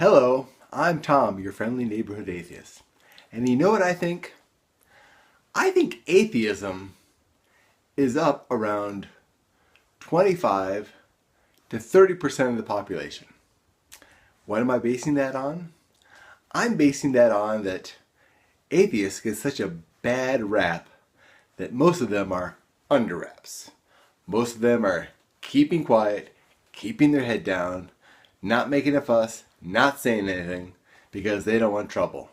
Hello, I'm Tom, your friendly neighborhood atheist. And you know what I think? I think atheism is up around 25 to 30% of the population. What am I basing that on? I'm basing that on that atheists get such a bad rap that most of them are under wraps. Most of them are keeping quiet, keeping their head down, not making a fuss, not saying anything, because they don't want trouble.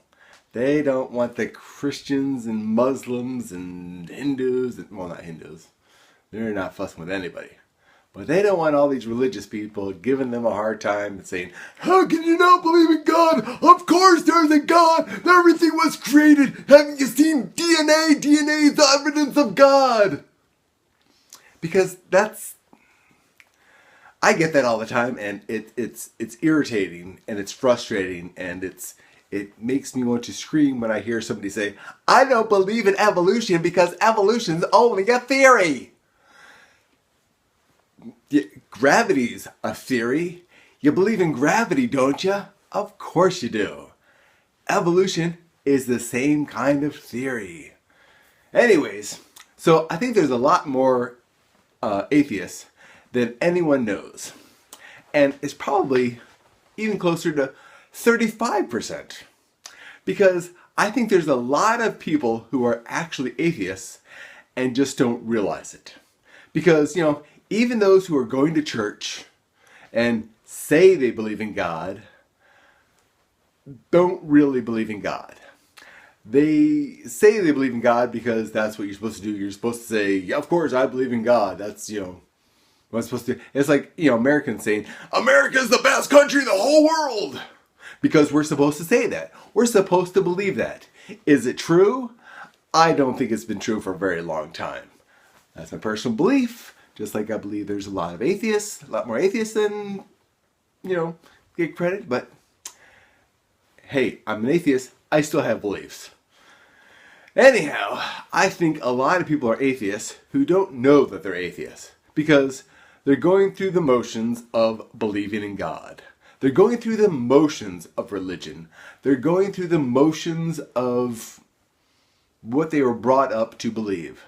They don't want the Christians and Muslims and Hindus, well, not Hindus, they're not fussing with anybody. But they don't want all these religious people giving them a hard time and saying, "How can you not believe in God? Of course there's a God! Everything was created! Haven't you seen DNA? DNA is the evidence of God!" Because I get that all the time, and it's irritating, and it's frustrating, and it makes me want to scream when I hear somebody say, "I don't believe in evolution because evolution's only a theory." Gravity's a theory. You believe in gravity, don't you? Of course you do. Evolution is the same kind of theory. Anyways, so I think there's a lot more atheists than anyone knows. And it's probably even closer to 35%. Because I think there's a lot of people who are actually atheists and just don't realize it. Because, even those who are going to church and say they believe in God don't really believe in God. They say they believe in God because that's what you're supposed to do. You're supposed to say, "Yeah, of course I believe in God." That's, what I'm supposed to do. It's like, Americans saying, "America's the best country in the whole world." Because we're supposed to say that. We're supposed to believe that. Is it true? I don't think it's been true for a very long time. That's my personal belief. Just like I believe there's a lot of atheists, a lot more atheists than, get credit. But hey, I'm an atheist. I still have beliefs. Anyhow, I think a lot of people are atheists who don't know that they're atheists. Because they're going through the motions of believing in God. They're going through the motions of religion. They're going through the motions of what they were brought up to believe.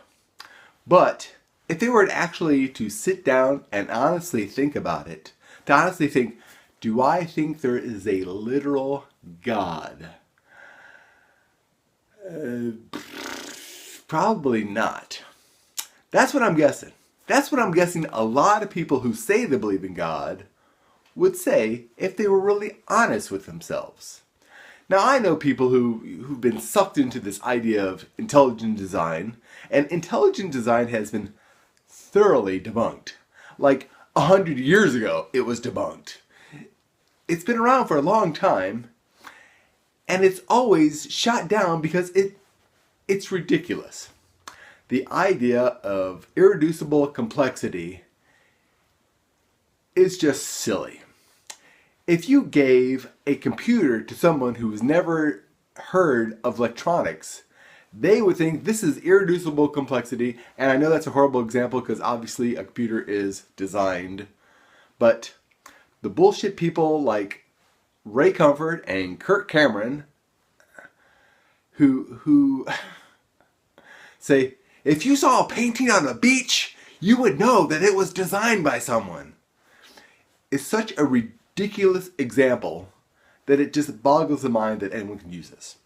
But if they were actually to sit down and honestly think about it, to honestly think, do I think there is a literal God? Probably not. That's what I'm guessing. That's what I'm guessing a lot of people who say they believe in God would say if they were really honest with themselves. Now, I know people who've been sucked into this idea of intelligent design, and intelligent design has been thoroughly debunked. Like 100 years ago, it was debunked. It's been around for a long time, and it's always shot down because it's ridiculous. The idea of irreducible complexity is just silly. If you gave a computer to someone who's never heard of electronics, they would think this is irreducible complexity. And I know that's a horrible example because obviously a computer is designed. But the bullshit people like Ray Comfort and Kirk Cameron who say, if you saw a painting on a beach, you would know that it was designed by someone. It's such a ridiculous example that it just boggles the mind that anyone can use this.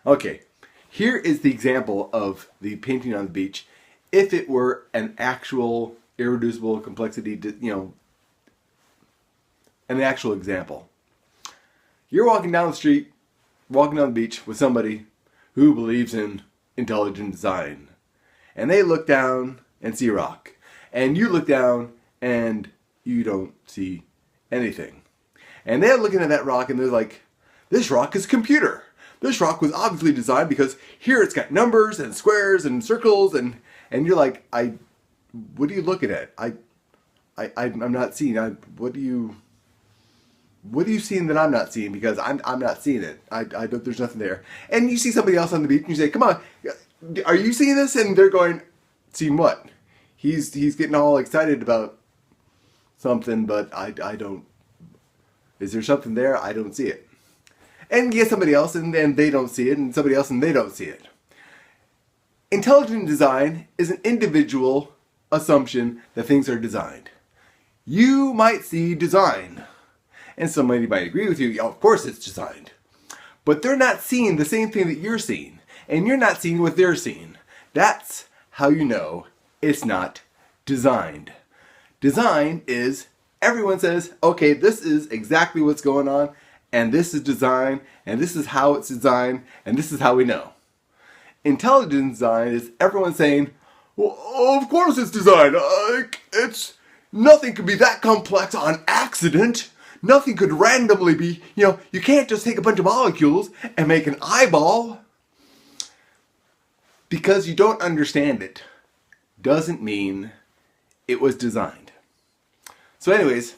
Okay, here is the example of the painting on the beach. If it were an actual irreducible complexity, an actual example. You're walking down the street, walking on the beach with somebody who believes in intelligent design. And they look down and see a rock. And you look down and you don't see anything. And they're looking at that rock and they're like, this rock is a computer. This rock was obviously designed because here it's got numbers and squares and circles and you're like, what are you looking at? I'm not seeing. What are you seeing that I'm not seeing? Because I'm not seeing it. I don't. There's nothing there. And you see somebody else on the beach and you say, come on, are you seeing this? And they're going, seeing what? He's getting all excited about something, but I don't. Is there something there? I don't see it. And you get somebody else and they don't see it, and somebody else and they don't see it. Intelligent design is an individual assumption that things are designed. You might see design, and somebody might agree with you, yeah, of course it's designed. But they're not seeing the same thing that you're seeing, and you're not seeing what they're seeing. That's how you know it's not designed. Design is, everyone says, okay, this is exactly what's going on, and this is design, and this is how it's designed, and this is how we know. Intelligent design is everyone saying, well, of course it's designed. Nothing could be that complex on accident. Nothing could randomly be, you can't just take a bunch of molecules and make an eyeball. Because you don't understand it doesn't mean it was designed. So anyways,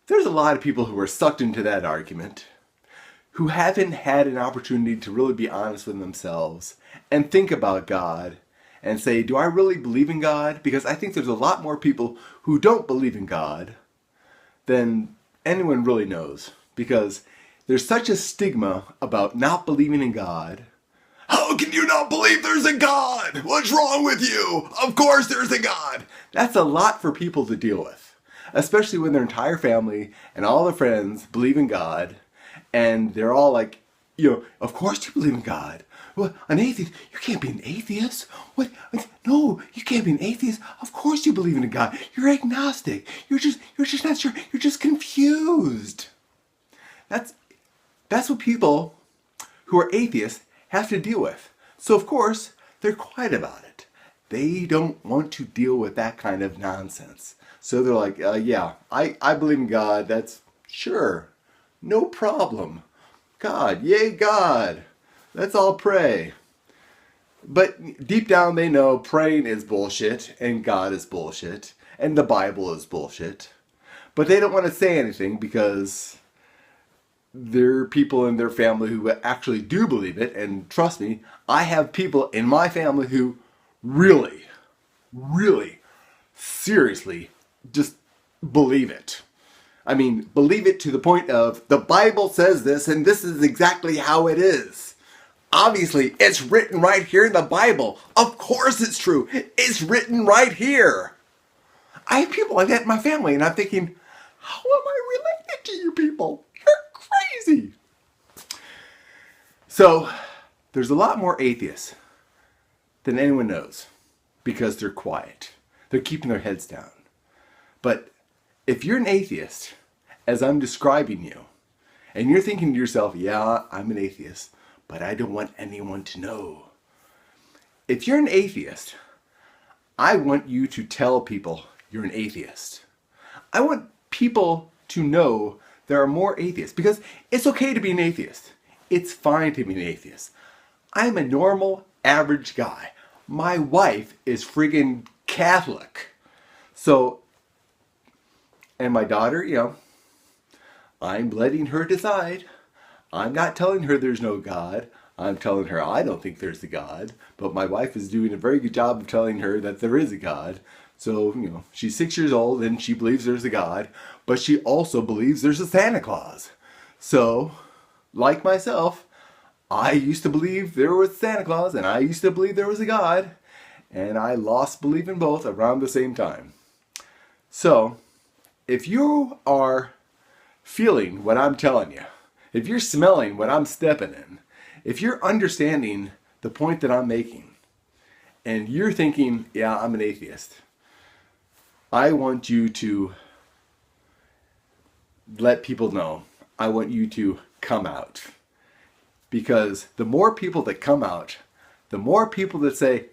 there's a lot of people who are sucked into that argument who haven't had an opportunity to really be honest with themselves and think about God and say, do I really believe in God? Because I think there's a lot more people who don't believe in God than anyone really knows. Because there's such a stigma about not believing in God. How can you not believe there's a God? What's wrong with you? Of course there's a God. That's a lot for people to deal with. Especially when their entire family and all their friends believe in God. And they're all like, of course you believe in God. Well, an atheist, you can't be an atheist. What? No, you can't be an atheist. Of course you believe in a God. You're agnostic. You're just not sure. You're just confused. That's what people who are atheists have to deal with. So of course, they're quiet about it. They don't want to deal with that kind of nonsense. So they're like, yeah, I believe in God. That's sure. No problem. God, yay God. Let's all pray. But deep down they know praying is bullshit, and God is bullshit, and the Bible is bullshit. But they don't want to say anything because there are people in their family who actually do believe it, and trust me, I have people in my family who really, really, seriously just believe it. I mean, believe it to the point of, the Bible says this, and this is exactly how it is. Obviously, it's written right here in the Bible. Of course it's true. It's written right here. I have people like that in my family, and I'm thinking, how am I related to you people? You're crazy. So, there's a lot more atheists than anyone knows because they're quiet. They're keeping their heads down. But if you're an atheist, as I'm describing you, and you're thinking to yourself, yeah, I'm an atheist, but I don't want anyone to know. If you're an atheist, I want you to tell people you're an atheist. I want people to know there are more atheists, because it's okay to be an atheist. It's fine to be an atheist. I'm a normal, average guy. My wife is friggin' Catholic. So, and my daughter, I'm letting her decide. I'm not telling her there's no God. I'm telling her I don't think there's a God. But my wife is doing a very good job of telling her that there is a God. So, she's 6 years old and she believes there's a God. But she also believes there's a Santa Claus. So, like myself, I used to believe there was Santa Claus and I used to believe there was a God. And I lost belief in both around the same time. So, if you are feeling what I'm telling you, if you're smelling what I'm stepping in, if you're understanding the point that I'm making, and you're thinking, yeah, I'm an atheist, I want you to let people know. I want you to come out. Because the more people that come out, the more people that say,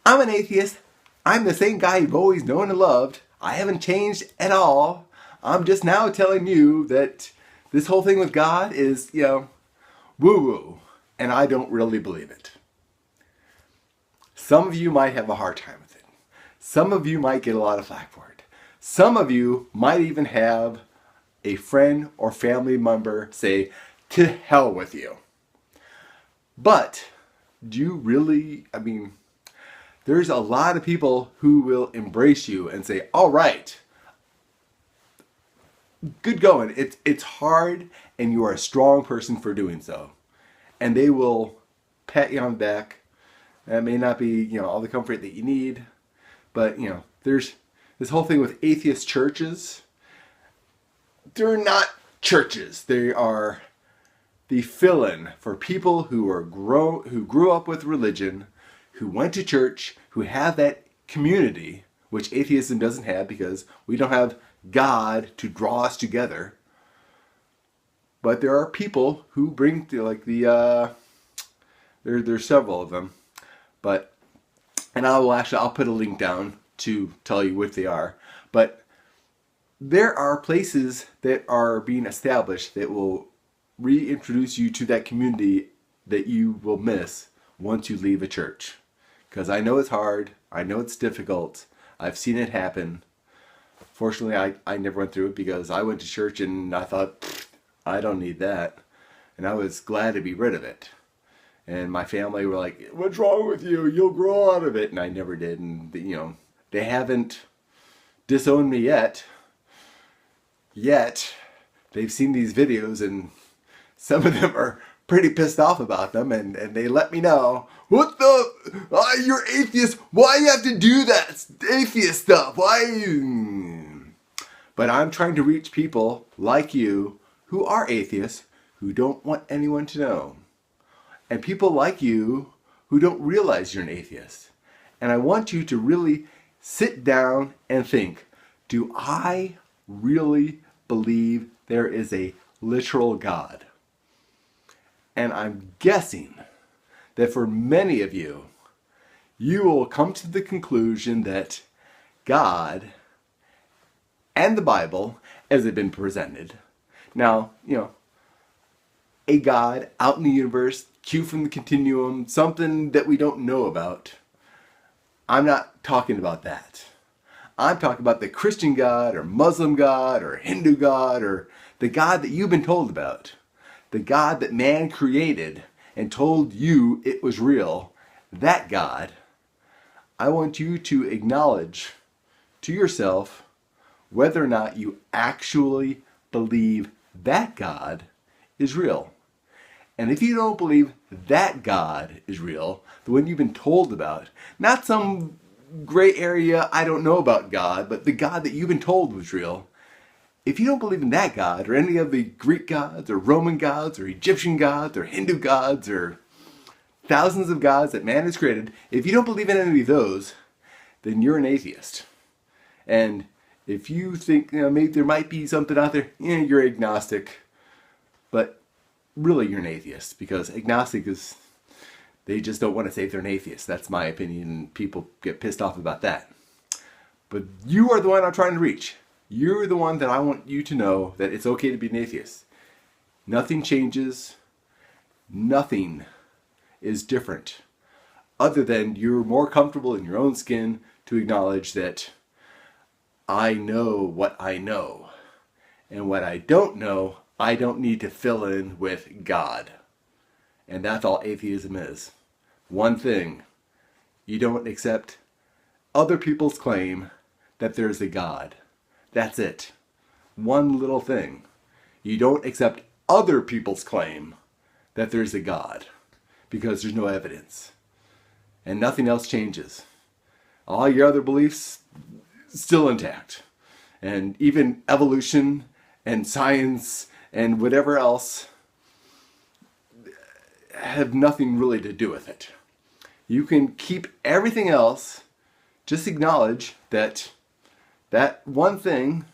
I'm an atheist, I'm the same guy you've always known and loved, I haven't changed at all, I'm just now telling you that this whole thing with God is, woo-woo, and I don't really believe it. Some of you might have a hard time with it. Some of you might get a lot of flack for it. Some of you might even have a friend or family member say, to hell with you. But, do you really, there's a lot of people who will embrace you and say, all right, good going. It's hard, and you are a strong person for doing so. And they will pat you on the back. That may not be, all the comfort that you need, but, there's this whole thing with atheist churches. They're not churches. They are the fill-in for people who grew up with religion, who went to church, who have that community, which atheism doesn't have because we don't have God to draw us together. But there are people who bring there's several of them, and I'll put a link down to tell you what they are. But there are places that are being established that will reintroduce you to that community that you will miss once you leave a church. Because I know it's hard, I know it's difficult, I've seen it happen. Fortunately, I never went through it because I went to church and I thought, I don't need that. And I was glad to be rid of it. And my family were like, what's wrong with you? You'll grow out of it. And I never did. And, they haven't disowned me yet. They've seen these videos and some of them are pretty pissed off about them. And they let me know, you're atheist. Why you have to do that atheist stuff? But I'm trying to reach people like you who are atheists, who don't want anyone to know. And people like you who don't realize you're an atheist. And I want you to really sit down and think, do I really believe there is a literal God? And I'm guessing that for many of you, you will come to the conclusion that God and the Bible, as they've been presented, now, a God out in the universe, Q from the continuum, something that we don't know about. I'm not talking about that. I'm talking about the Christian God or Muslim God or Hindu God or the God that you've been told about. The God that man created and told you it was real. That God, I want you to acknowledge to yourself whether or not you actually believe that God is real. And if you don't believe that God is real, the one you've been told about, not some gray area I don't know about God, but the God that you've been told was real, if you don't believe in that God or any of the Greek gods or Roman gods or Egyptian gods or Hindu gods or thousands of gods that man has created, if you don't believe in any of those, then you're an atheist. And if you think maybe there might be something out there, you're agnostic. But really you're an atheist, because agnostic is, they just don't want to say they're an atheist. That's my opinion, and people get pissed off about that. But you are the one I'm trying to reach. You're the one that I want you to know that it's okay to be an atheist. Nothing changes. Nothing is different. Other than you're more comfortable in your own skin to acknowledge that I know what I know. And what I don't know, I don't need to fill in with God. And that's all atheism is. One thing. You don't accept other people's claim that there's a God. That's it. One little thing. You don't accept other people's claim that there's a God, because there's no evidence. And nothing else changes. All your other beliefs still intact. And even evolution and science and whatever else have nothing really to do with it. You can keep everything else, just acknowledge that that one thing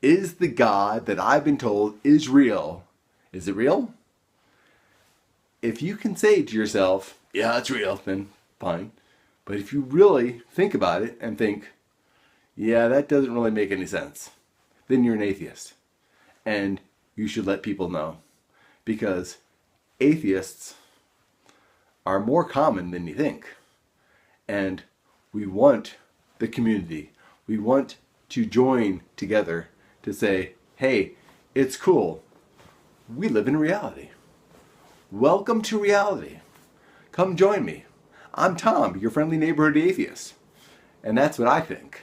is the God that I've been told is real. Is it real? If you can say to yourself, yeah, it's real, then fine. But if you really think about it and think, yeah, that doesn't really make any sense, then you're an atheist. And you should let people know. Because atheists are more common than you think. And we want the community. We want to join together to say, hey, it's cool. We live in reality. Welcome to reality. Come join me. I'm Tom, your friendly neighborhood atheist. And that's what I think.